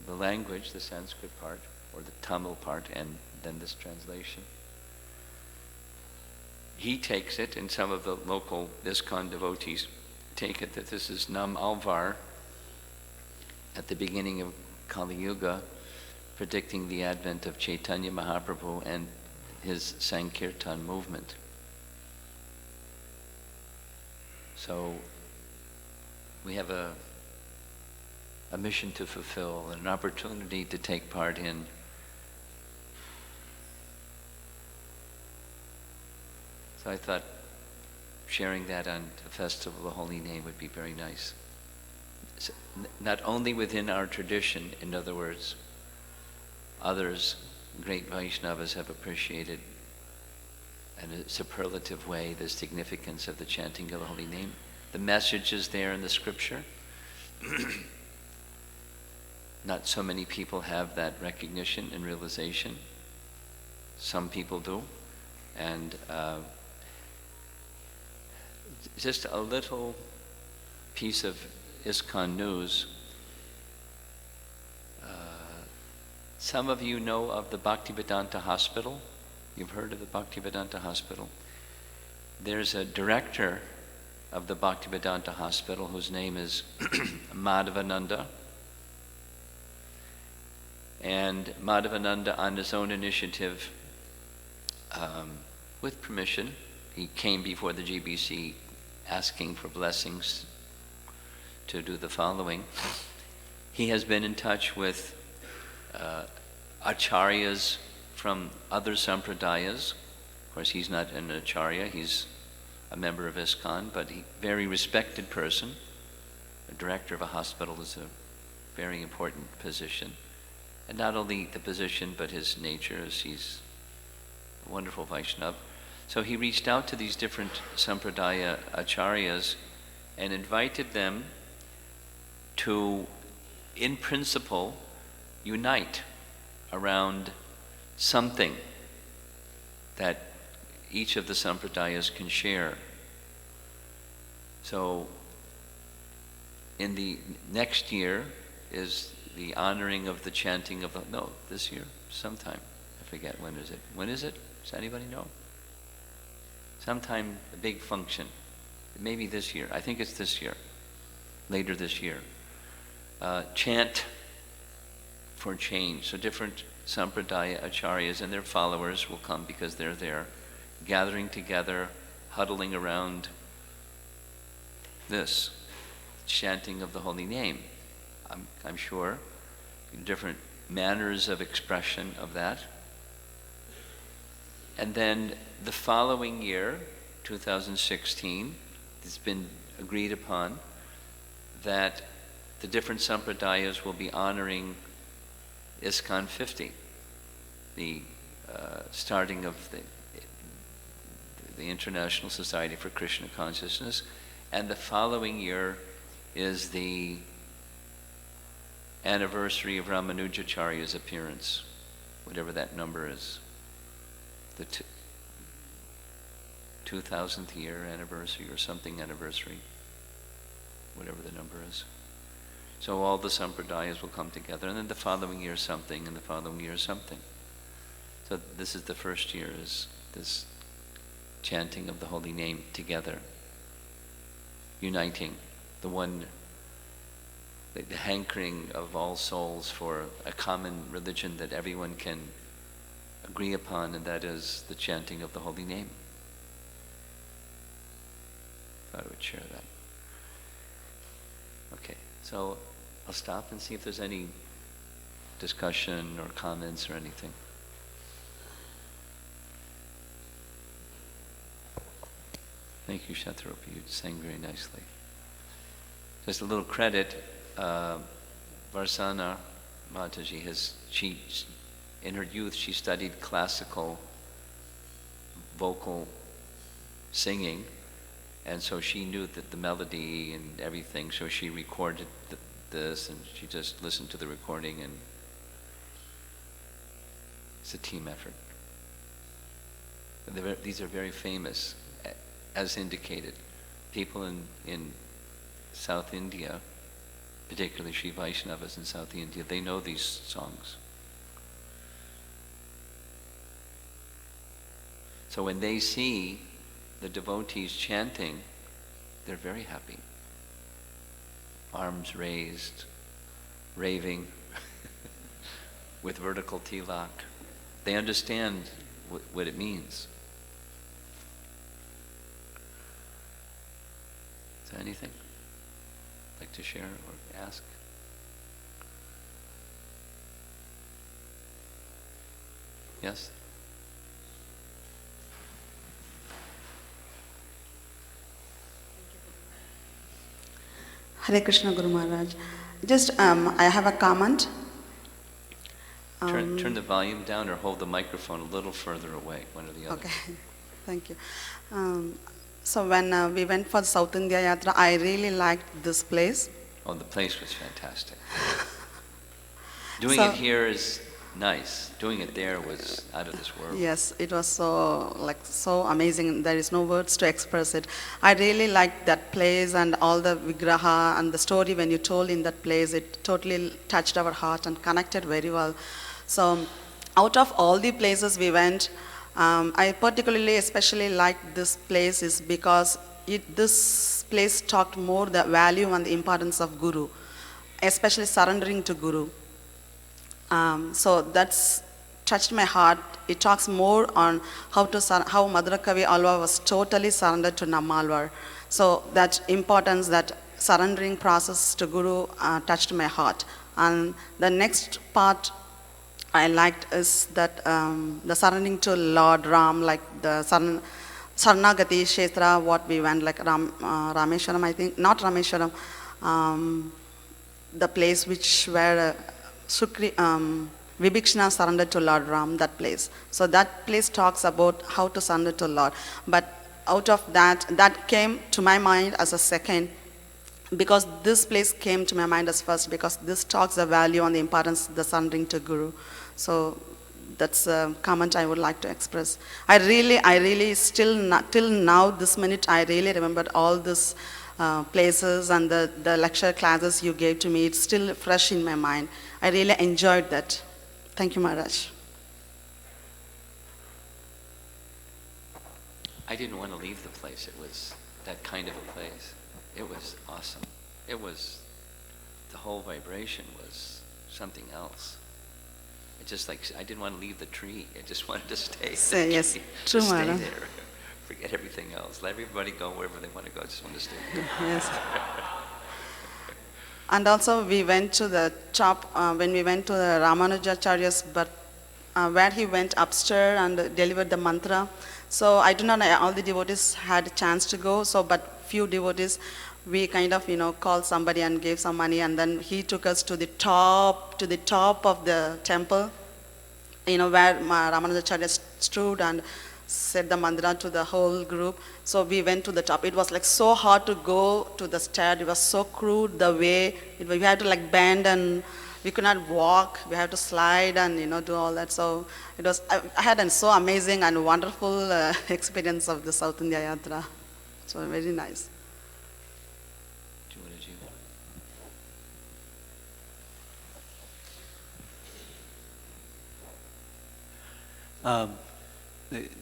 language, the Sanskrit part, or the Tamil part, and then this translation. He takes it, and some of the local ISKCON devotees take it, that this is Nammalvar at the beginning of Kali Yuga, predicting the advent of Caitanya Mahaprabhu and his Sankirtan movement. So we have a mission to fulfill, an opportunity to take part in. So I thought sharing that on the Festival of the Holy Name would be very nice. So not only within our tradition, in other words, others, great Vaishnavas, have appreciated in a superlative way the significance of the chanting of the Holy Name. The message is there in the scripture. not so many people have that recognition and realization. Some people do. And just a little piece of ISKCON news. Some of you know of the Bhaktivedanta Hospital. You've heard of the Bhaktivedanta Hospital. There's a director of the Bhaktivedanta Hospital whose name is Madhavananda. And Madhavananda, on his own initiative, with permission, he came before the GBC asking for blessings to do the following. He has been in touch with acharyas from other sampradayas. Of course, he's not an acharya, he's a member of ISKCON, but he very respected person. The director of a hospital is a very important position. And not only the position, but his nature, as he's a wonderful Vaishnava. So he reached out to these different sampradaya acharyas and invited them to, in principle, unite around something that each of the sampradayas can share. So in the next year is the honoring of the chanting of the, no, this year, sometime. I forget, when is it? When is it? Does anybody know? Sometime, a big function. Maybe this year. I think it's this year. Later this year. Chant for change. So different sampradaya acharyas and their followers will come because they're there, gathering together, huddling around this, chanting of the holy name. I'm sure different manners of expression of that. And then the following year, 2016, it's been agreed upon that the different sampradayas will be honoring ISKCON 50, the starting of the International Society for Krishna Consciousness, and the following year is the anniversary of Ramanujacharya's appearance, whatever that number is, the 2000th year anniversary or something anniversary, whatever the number is. So all the sampradayas will come together, and then the following year something, and the following year something. So this is the first year, is this chanting of the holy name together, uniting the one, the hankering of all souls for a common religion that everyone can agree upon, and that is the chanting of the holy name. Thought I would share that. Okay, so I'll stop and see if there's any discussion or comments or anything. Thank you, Shatrapi. You sang very nicely. Just a little credit. Varsana Mataji in her youth, she studied classical vocal singing, and so she knew that the melody and everything, so she recorded this, and she just listened to the recording, and it's a team effort. These are very famous, as indicated. People in South India, particularly Sri Vaishnavas in South India, they know these songs. So when they see the devotees chanting, they're very happy. Arms raised, raving, with vertical tilak. They understand what it means. Is there anything like to share or ask? Yes? Hare Krishna Guru Maharaj. Just, I have a comment. Turn the volume down or hold the microphone a little further away, one or the other. Okay, thank you. So when we went for South India Yatra, I really liked this place. Oh, the place was fantastic. Doing So- it here is nice. Doing it there was out of this world. Yes, it was so amazing. There is no words to express it. I really liked that place and all the vigraha and the story when you told in that place. It totally touched our heart and connected very well. So, out of all the places we went, I particularly, especially liked this place is because this place talked more the value and the importance of Guru, especially surrendering to Guru. So that's touched my heart. It talks more on how Madhurakavi Alva was totally surrendered to Nammalvar. So that importance, that surrendering process to Guru touched my heart. And the next part I liked is that the surrendering to Lord Ram, like the Saranagati Kshetra, what we went, like Rameshwaram, I think, not Rameshwaram, the place where Vibhishana surrendered to Lord Ram, that place. So that place talks about how to surrender to Lord. But out of that came to my mind as a second, because this place came to my mind as first, because this talks the value and the importance of the surrendering to Guru. So that's a comment I would like to express. I really still, till now, this minute, I really remembered all these places and the lecture classes you gave to me. It's still fresh in my mind. I really enjoyed that. Thank you, Maharaj. I didn't want to leave the place. It was that kind of a place. It was awesome. It was, the whole vibration was something else. It just I didn't want to leave the tree. I just wanted to stay. Yes, tree, true, to stay Maharaj. there. Forget everything else. Let everybody go wherever they want to go. I just want to stay there. Yes. And also we went to the top, when we went to the Ramanujacharya's, but where he went upstairs and delivered the mantra. So I do not know, all the devotees had a chance to go, so but few devotees, we kind of, called somebody and gave some money, and then he took us to the top of the temple, where Ramanujacharya stood and said the mantra to the whole group. So we went to the top. It was so hard to go to the stair. It was so crude the way. We had to bend, and we could not walk. We had to slide and do all that. So it was. I had a so amazing and wonderful experience of the South India Yatra. So very nice. What did you?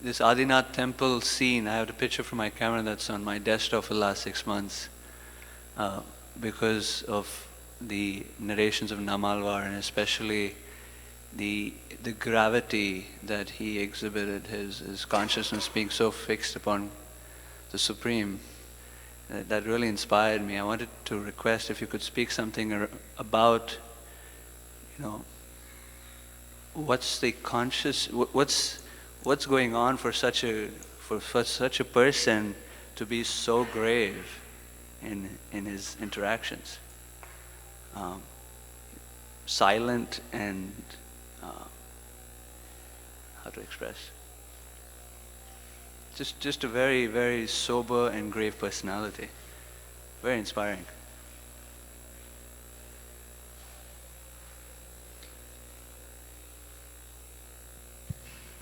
This Adinath temple scene, I have a picture from my camera that's on my desktop for the last 6 months because of the narrations of Nammalvar, and especially the gravity that he exhibited, his consciousness being so fixed upon the Supreme. That really inspired me. I wanted to request if you could speak something about, what's the what's going on for such a person to be so grave in his interactions, silent and how to express. Just a very, very sober and grave personality. Very inspiring.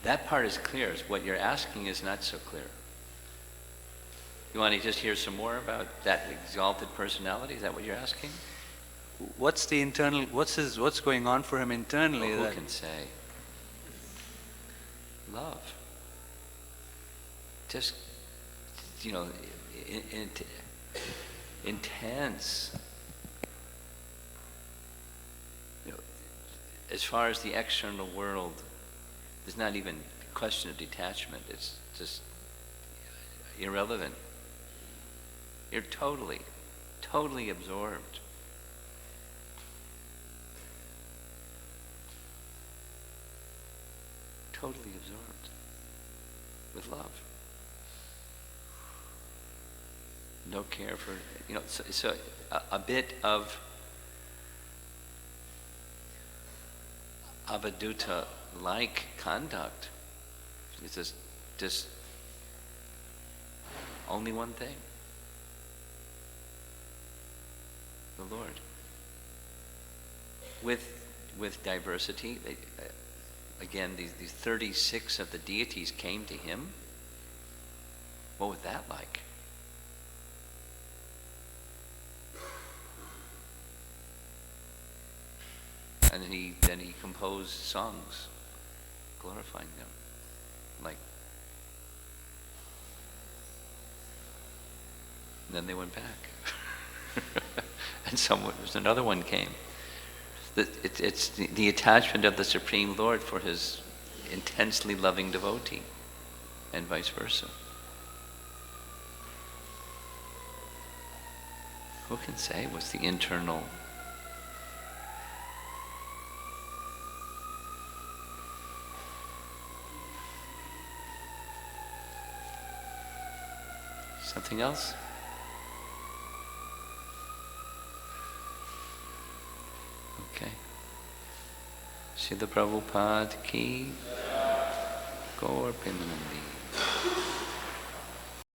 That part is clear. What you're asking is not so clear. You want to just hear some more about that exalted personality? Is that what you're asking? What's going on for him internally? Well, who can say? Love. Just, intense. As far as the external world, there's not even a question of detachment. It's just irrelevant. You're totally absorbed. Totally absorbed with love. No care for, so a bit of avadhuta-like conduct is just only one thing. The Lord. with diversity. Again, these 36 of the deities came to him. What was that like? And then he composed songs glorifying them. Like, and then they went back. And another one came. It's the attachment of the Supreme Lord for his intensely loving devotee, and vice versa. Who can say what's the internal something else? Okay. Srila Prabhupada ki Gaur Premanandi.